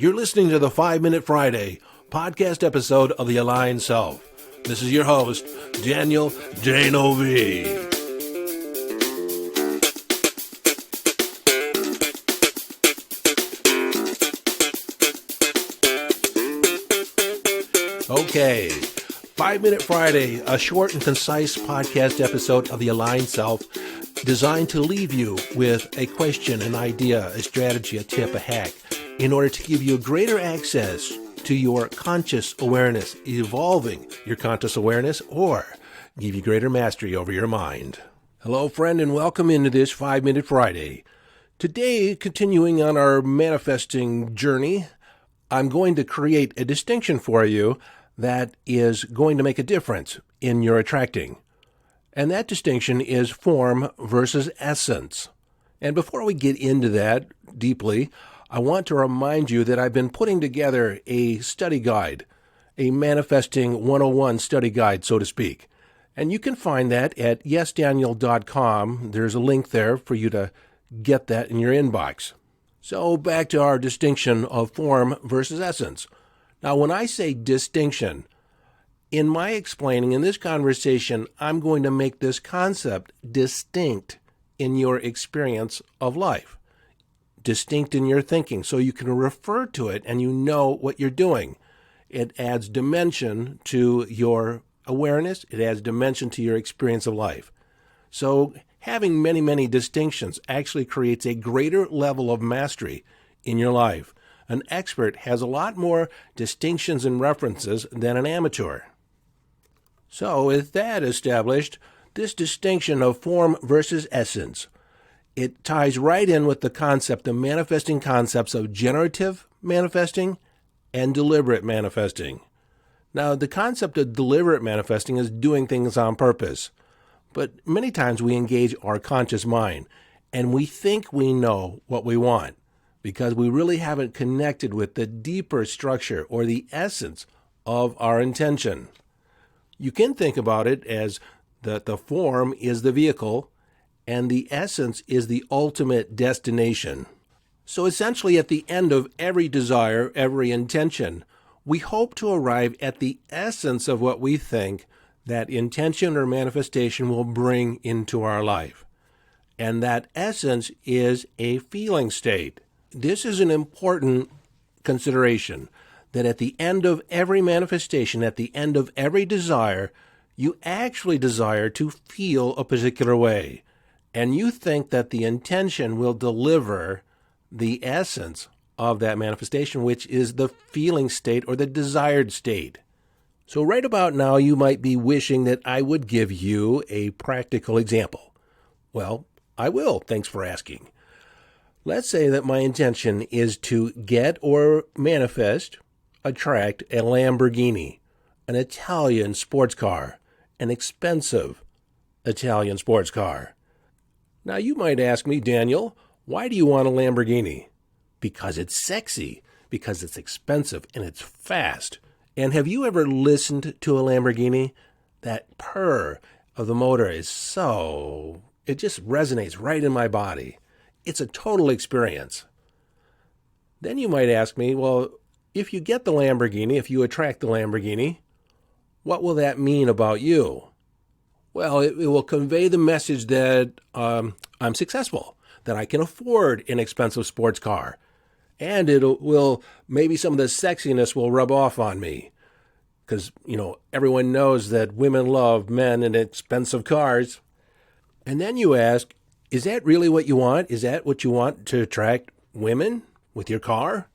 You're listening to the 5 Minute Friday podcast episode of The Aligned Self. This is your host, Daniel J-Novi. Okay, 5 Minute Friday, a short and concise podcast episode of The Aligned Self, designed to leave you with a question, an idea, a strategy, a tip, a hack, in order to give you greater access to your conscious awareness, evolving your conscious awareness, or give you greater mastery over your mind. Hello, friend, and welcome into this 5 Minute Friday. Today, continuing on our manifesting journey, I'm going to create a distinction for you that is going to make a difference in your attracting. And that distinction is form versus essence. And before we get into that deeply, I want to remind you that I've been putting together a study guide, a Manifesting 101 study guide, so to speak. And you can find that at yesdaniel.com. There's a link there for you to get that in your inbox. So back to our distinction of form versus essence. Now, when I say distinction, in my explaining in this conversation, I'm going to make this concept distinct in your experience of life. Distinct in your thinking, so you can refer to it and you know what you're doing. It adds dimension to your awareness. It adds dimension to your experience of life. So having many, many distinctions actually creates a greater level of mastery in your life. An expert has a lot more distinctions and references than an amateur. So with that established, this distinction of form versus essence, it ties right in with the concept of manifesting concepts of generative manifesting and deliberate manifesting. Now, the concept of deliberate manifesting is doing things on purpose. But many times we engage our conscious mind and we think we know what we want because we really haven't connected with the deeper structure or the essence of our intention. You can think about it as that the form is the vehicle and the essence is the ultimate destination. So essentially, at the end of every desire, every intention, we hope to arrive at the essence of what we think that intention or manifestation will bring into our life. And that essence is a feeling state. This is an important consideration, that at the end of every manifestation, at the end of every desire, you actually desire to feel a particular way. And you think that the intention will deliver the essence of that manifestation, which is the feeling state or the desired state. So right about now, you might be wishing that I would give you a practical example. Well, I will. Thanks for asking. Let's say that my intention is to get or manifest, attract a Lamborghini, an Italian sports car, an expensive Italian sports car. Now, you might ask me, Daniel, why do you want a Lamborghini? Because it's sexy, because it's expensive, and it's fast. And have you ever listened to a Lamborghini? That purr of the motor is it just resonates right in my body. It's a total experience. Then you might ask me, well, if you get the Lamborghini, if you attract the Lamborghini, what will that mean about you? Well, it will convey the message that I'm successful, that I can afford an expensive sports car. And maybe some of the sexiness will rub off on me. Because, everyone knows that women love men in expensive cars. And then you ask, is that really what you want? Is that what you want to attract women with your car?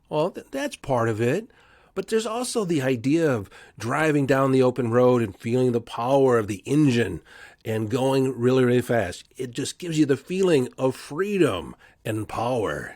Well, that's part of it. But there's also the idea of driving down the open road and feeling the power of the engine and going really, really fast. It just gives you the feeling of freedom and power.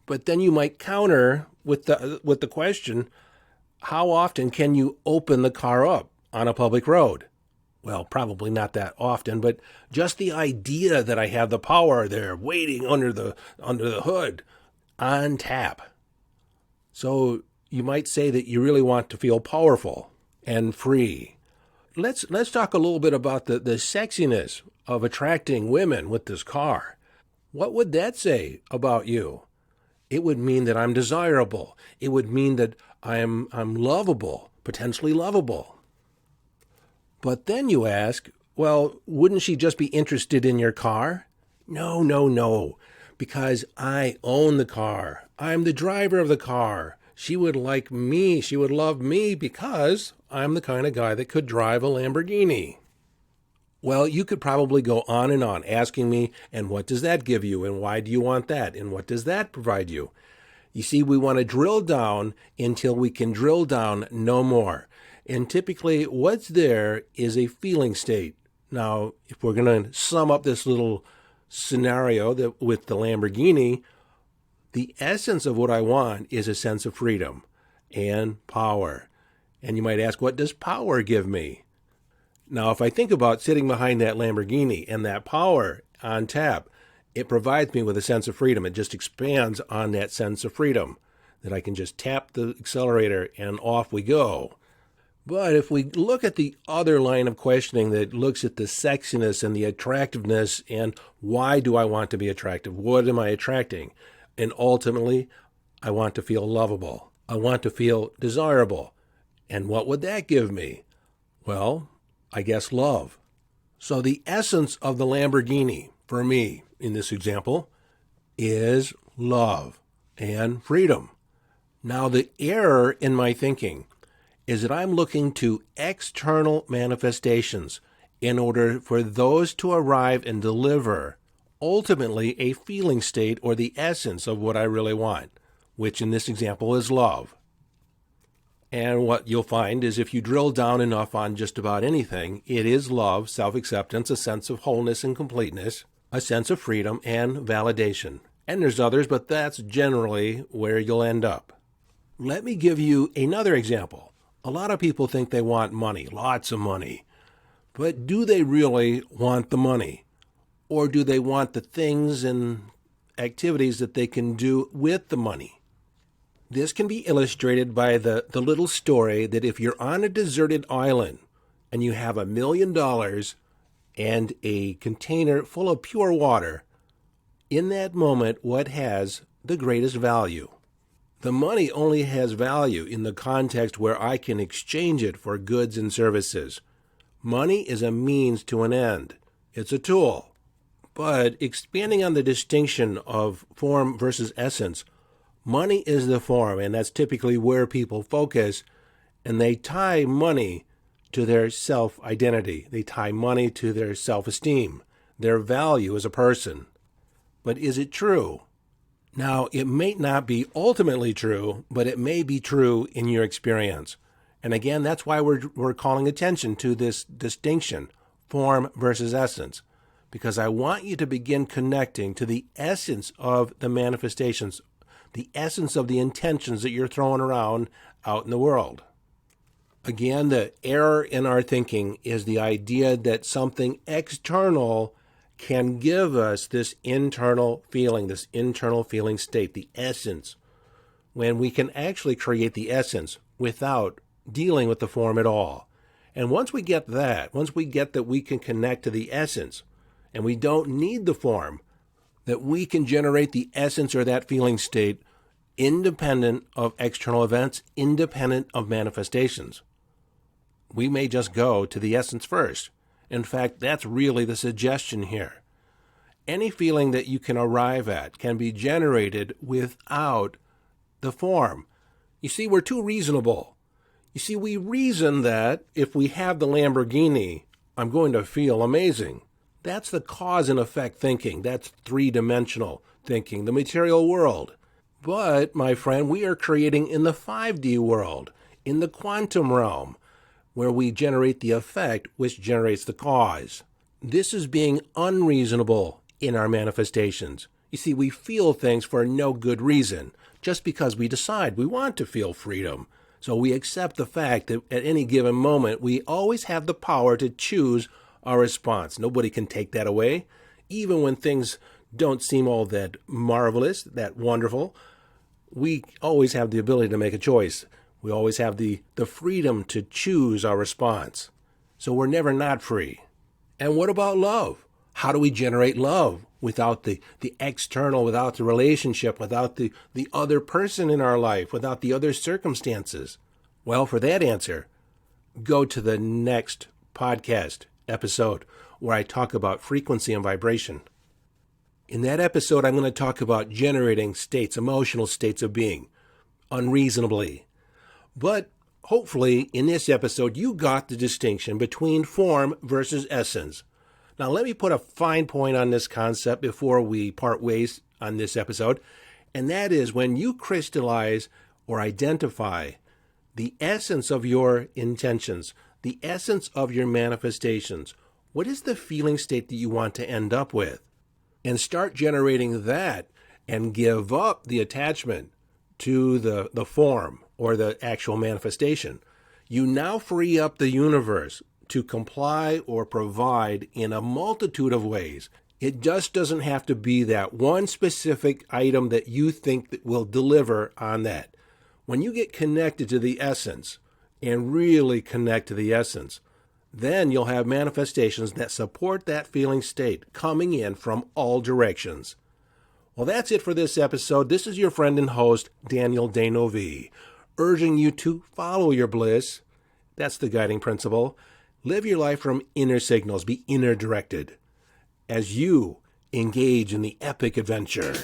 But then you might counter with the question, how often can you open the car up on a public road? Well, probably not that often, but just the idea that I have the power there waiting under the hood on tap. So you might say that you really want to feel powerful and free. Let's talk a little bit about the sexiness of attracting women with this car. What would that say about you? It would mean that I'm desirable. It would mean that I'm lovable, potentially lovable. But then you ask, well, wouldn't she just be interested in your car? No, no, no, because I own the car. I'm the driver of the car. She would like me. She would love me because I'm the kind of guy that could drive a Lamborghini. Well, you could probably go on asking me, and what does that give you? And why do you want that? And what does that provide you? You see, we want to drill down until we can drill down no more. And typically what's there is a feeling state. Now, if we're going to sum up this little scenario that with the Lamborghini, the essence of what I want is a sense of freedom and power. And you might ask, what does power give me? Now, if I think about sitting behind that Lamborghini and that power on tap, it provides me with a sense of freedom. It just expands on that sense of freedom, that I can just tap the accelerator and off we go. But if we look at the other line of questioning that looks at the sexiness and the attractiveness and why do I want to be attractive? What am I attracting? And ultimately, I want to feel lovable. I want to feel desirable. And what would that give me? Well, I guess love. So the essence of the Lamborghini, for me, in this example, is love and freedom. Now, the error in my thinking is that I'm looking to external manifestations in order for those to arrive and deliver ultimately a feeling state or the essence of what I really want, which in this example is love. And what you'll find is if you drill down enough on just about anything, it is love, self-acceptance, a sense of wholeness and completeness, a sense of freedom and validation. And there's others, but that's generally where you'll end up. Let me give you another example. A lot of people think they want money, lots of money. But do they really want the money? Or do they want the things and activities that they can do with the money? This can be illustrated by the little story that if you're on a deserted island and you have $1 million and a container full of pure water, in that moment, what has the greatest value? The money only has value in the context where I can exchange it for goods and services. Money is a means to an end. It's a tool. But expanding on the distinction of form versus essence, money is the form, and that's typically where people focus, and they tie money to their self-identity. They tie money to their self-esteem, their value as a person. But is it true? Now, it may not be ultimately true, but it may be true in your experience. And again, that's why we're calling attention to this distinction, form versus essence, because I want you to begin connecting to the essence of the manifestations, the essence of the intentions that you're throwing around out in the world. Again, the error in our thinking is the idea that something external can give us this internal feeling state, the essence, when we can actually create the essence without dealing with the form at all. And once we get that we can connect to the essence, and we don't need the form, that we can generate the essence or that feeling state independent of external events, independent of manifestations. We may just go to the essence first. In fact, that's really the suggestion here. Any feeling that you can arrive at can be generated without the form. You see, we're too reasonable. You see, we reason that if we have the Lamborghini, I'm going to feel amazing. That's the cause and effect thinking. That's three-dimensional thinking, the material world. But, my friend, we are creating in the 5D world, in the quantum realm, where we generate the effect which generates the cause. This is being unreasonable in our manifestations. You see, we feel things for no good reason, just because we decide we want to feel freedom. So we accept the fact that at any given moment, we always have the power to choose our response. Nobody can take that away. Even when things don't seem all that marvelous, that wonderful, we always have the ability to make a choice. We always have the freedom to choose our response. So we're never not free. And what about love? How do we generate love? without the external, without the relationship, without the other person in our life, without the other circumstances? Well, for that answer, go to the next podcast episode where I talk about frequency and vibration. In that episode, I'm going to talk about generating states, emotional states of being, unreasonably. But hopefully, in this episode, you got the distinction between form versus essence. Now, let me put a fine point on this concept before we part ways on this episode, and that is when you crystallize or identify the essence of your intentions, the essence of your manifestations. What is the feeling state that you want to end up with? And start generating that and give up the attachment to the form or the actual manifestation. You now free up the universe to comply or provide in a multitude of ways. It just doesn't have to be that one specific item that you think that will deliver on that. When you get connected to the essence and really connect to the essence, then you'll have manifestations that support that feeling state coming in from all directions. Well, that's it for this episode. This is your friend and host, Daniel Denovi, urging you to follow your bliss. That's the guiding principle. Live your life from inner signals. Be inner directed as you engage in the epic adventure.